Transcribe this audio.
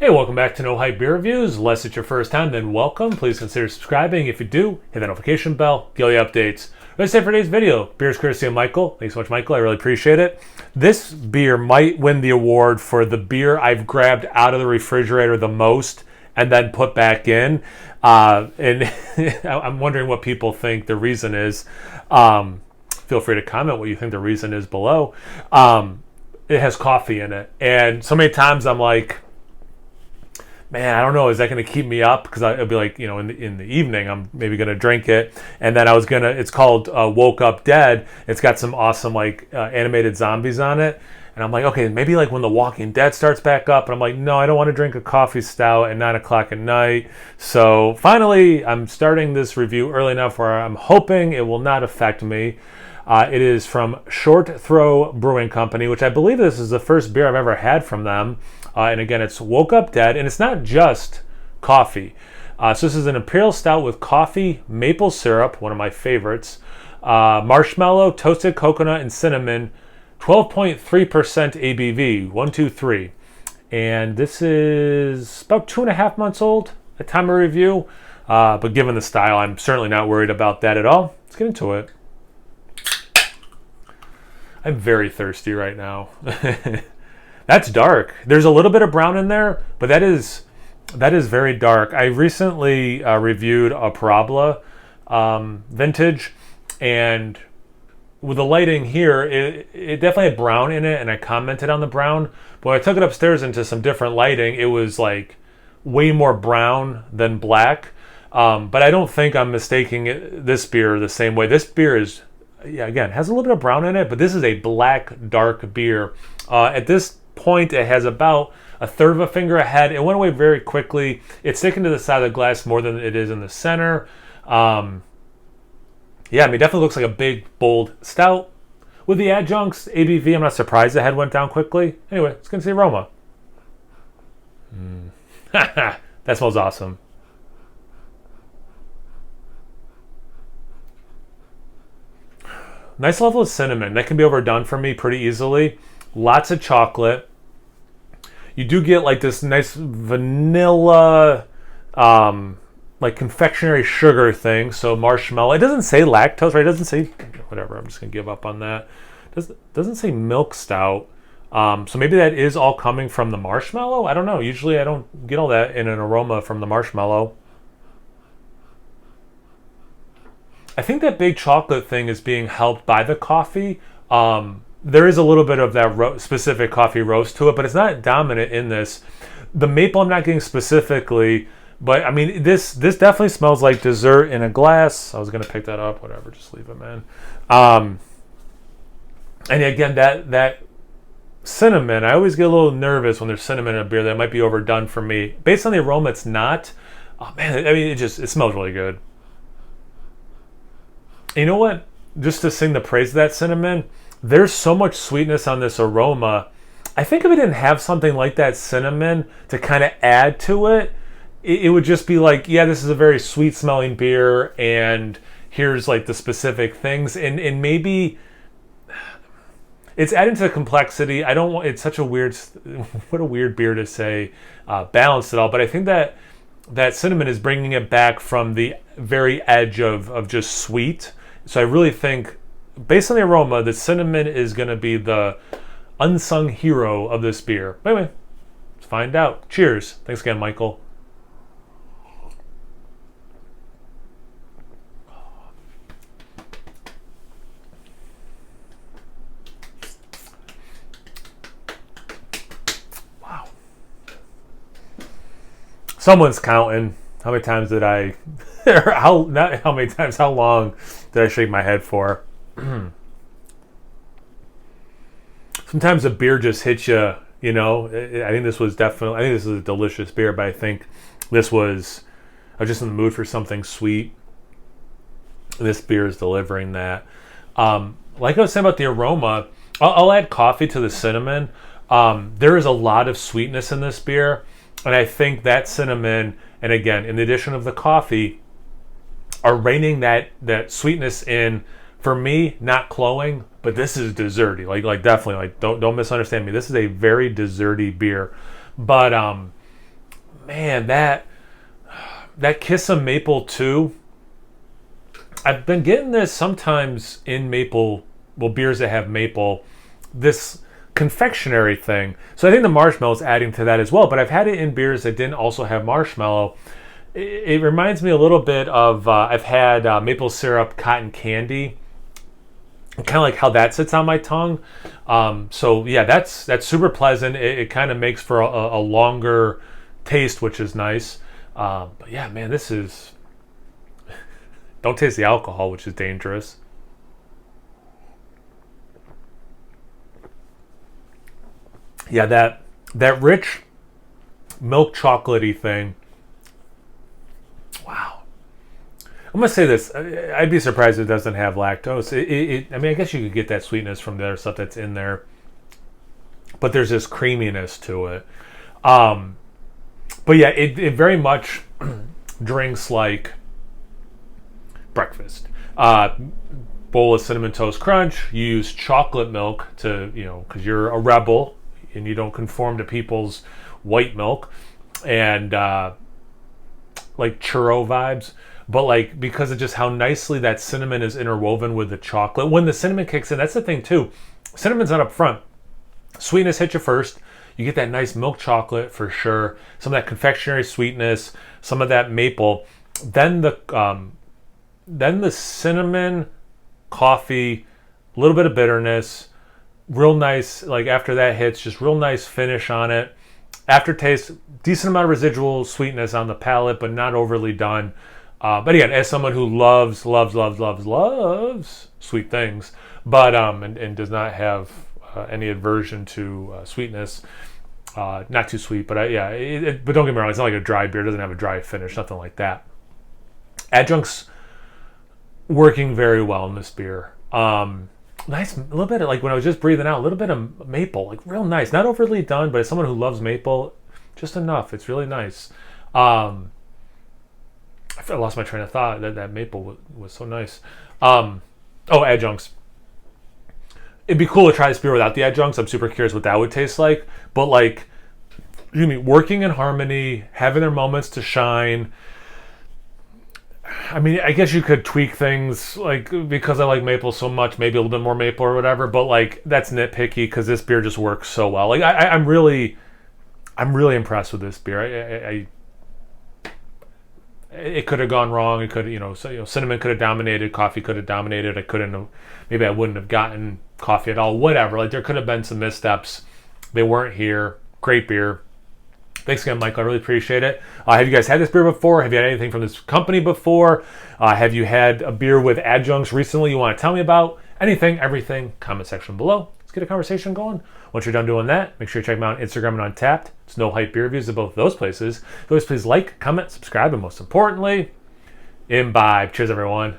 Hey, welcome back to No Hype Beer Reviews. Unless it's your first time, then welcome. Please consider subscribing. If you do, hit that notification bell, get all the updates. That's it for today's video. Beer's courtesy of Michael. Thanks so much, Michael. I really appreciate it. This beer might win the award for the beer I've grabbed out of the refrigerator the most and then put back in. And I'm wondering what people think the reason is. Feel free to comment what you think the reason is below. It has coffee in it. And so many times I'm like, man, I don't know, is that going to keep me up? Because it'll be like, in the evening, I'm maybe going to drink it. And then it's called Woke Up Dead. It's got some awesome, animated zombies on it. And I'm like, okay, maybe like when The Walking Dead starts back up. And I'm like, no, I don't want to drink a coffee stout at 9 o'clock at night. So finally, I'm starting this review early enough where I'm hoping it will not affect me. It is from Short Throw Brewing Company, which I believe this is the first beer I've ever had from them. And again, it's Woke Up Dead, and it's not just coffee. So this is an Imperial Stout with coffee, maple syrup, one of my favorites, marshmallow, toasted coconut, and cinnamon, 12.3% ABV, 123. And this is about 2.5 months old at time of review. But given the style, I'm certainly not worried about that at all. Let's get into it. I'm very thirsty right now. That's dark. There's a little bit of brown in there, but that is very dark. I recently reviewed a Parabla vintage, and with the lighting here, it definitely had brown in it, and I commented on the brown. But when I took it upstairs into some different lighting, it was like way more brown than black. But I don't think I'm mistaking this beer the same way. This beer is, again, has a little bit of brown in it, but this is a black, dark beer. At this point, it has about a third of a finger ahead. It went away very quickly. It's sticking to the side of the glass more than it is in the center. It definitely looks like a big, bold stout. With the adjuncts, ABV, I'm not surprised the head went down quickly. Anyway, let's get into the aroma. That smells awesome. Nice level of cinnamon. That can be overdone for me pretty easily. Lots of chocolate. You do get like this nice vanilla, like confectionery sugar thing. So marshmallow. It doesn't say lactose, right? It doesn't say, whatever. I'm just going to give up on that. It doesn't say milk stout. So maybe that is all coming from the marshmallow. I don't know. Usually I don't get all that in an aroma from the marshmallow. I think that big chocolate thing is being helped by the coffee. There is a little bit of that specific coffee roast to it, but it's not dominant in this. The maple I'm not getting specifically, but I mean, this definitely smells like dessert in a glass. I was going to pick that up, whatever, just leave it, man. And again, that cinnamon, I always get a little nervous when there's cinnamon in a beer. That might be overdone for me. Based on the aroma, it's not. Oh man, I mean, it smells really good. You know what? Just to sing the praise of that cinnamon, there's so much sweetness on this aroma. I think if it didn't have something like that cinnamon to kind of add to it, it would just be like, yeah, this is a very sweet smelling beer, and here's like the specific things, and maybe it's adding to the complexity. I don't want, it's such a weird, what a weird beer to say, balanced at all, but I think that cinnamon is bringing it back from the very edge of just sweet. So I really think, based on the aroma, the cinnamon is going to be the unsung hero of this beer. But anyway, let's find out. Cheers. Thanks again, Michael. Wow. Someone's counting. How many times did I... not how many times, how long did I shake my head for? Sometimes a beer just hits you, I think this is a delicious beer, but I think I was just in the mood for something sweet. This beer is delivering that. Like I was saying about the aroma, I'll add coffee to the cinnamon. There is a lot of sweetness in this beer, and I think that cinnamon, and again, in the addition of the coffee, are reining that sweetness in. For me, not cloying, but this is desserty. Like definitely, don't misunderstand me. This is a very desserty beer. But man, that kiss of maple too. I've been getting this sometimes in maple, well, beers that have maple, this confectionery thing. So I think the marshmallow is adding to that as well, but I've had it in beers that didn't also have marshmallow. It reminds me a little bit of, I've had maple syrup cotton candy, kind of like how that sits on my tongue. So yeah, that's super pleasant. It kind of makes for a longer taste, which is nice. But yeah, man, this is, don't taste the alcohol, which is dangerous. Yeah, that rich milk chocolatey thing. Wow. I'm gonna say this. I'd be surprised if it doesn't have lactose. I mean, I guess you could get that sweetness from the other stuff that's in there, but there's this creaminess to it. But yeah, it very much drinks like breakfast. Bowl of Cinnamon Toast Crunch. You use chocolate milk to, because you're a rebel and you don't conform to people's white milk, and like churro vibes. But like, because of just how nicely that cinnamon is interwoven with the chocolate. When the cinnamon kicks in, that's the thing too. Cinnamon's not up front. Sweetness hits you first. You get that nice milk chocolate for sure. Some of that confectionery sweetness, some of that maple. Then the cinnamon, coffee, a little bit of bitterness, real nice. Like after that hits, just real nice finish on it. Aftertaste, decent amount of residual sweetness on the palate, but not overly done. But again, as someone who loves sweet things, but and does not have any aversion to sweetness, not too sweet, but but don't get me wrong, it's not like a dry beer. It doesn't have a dry finish, nothing like that. Adjuncts working very well in this beer. Nice, a little bit of, like when I was just breathing out, a little bit of maple, like real nice, not overly done, but as someone who loves maple, just enough. It's really nice. I lost my train of thought. That maple was so nice. Adjuncts. It'd be cool to try this beer without the adjuncts. I'm super curious what that would taste like. But like, working in harmony, having their moments to shine. I mean, I guess you could tweak things, like, because I like maple so much, maybe a little bit more maple or whatever. But like, that's nitpicky because this beer just works so well. Like, I'm really impressed with this beer. It could have gone wrong. It could, cinnamon could have dominated, coffee could have dominated. Maybe I wouldn't have gotten coffee at all. Whatever. Like, there could have been some missteps. They weren't here. Great beer. Thanks again, Michael. I really appreciate it. Have you guys had this beer before? Have you had anything from this company before? Have you had a beer with adjuncts recently you want to tell me about? Anything, everything, comment section below. Let's get a conversation going. Once you're done doing that, make sure you check me out on Instagram and Untappd. It's No Hype Beer Reviews at both of those places. Always please like, comment, subscribe, and most importantly, imbibe. Cheers, everyone.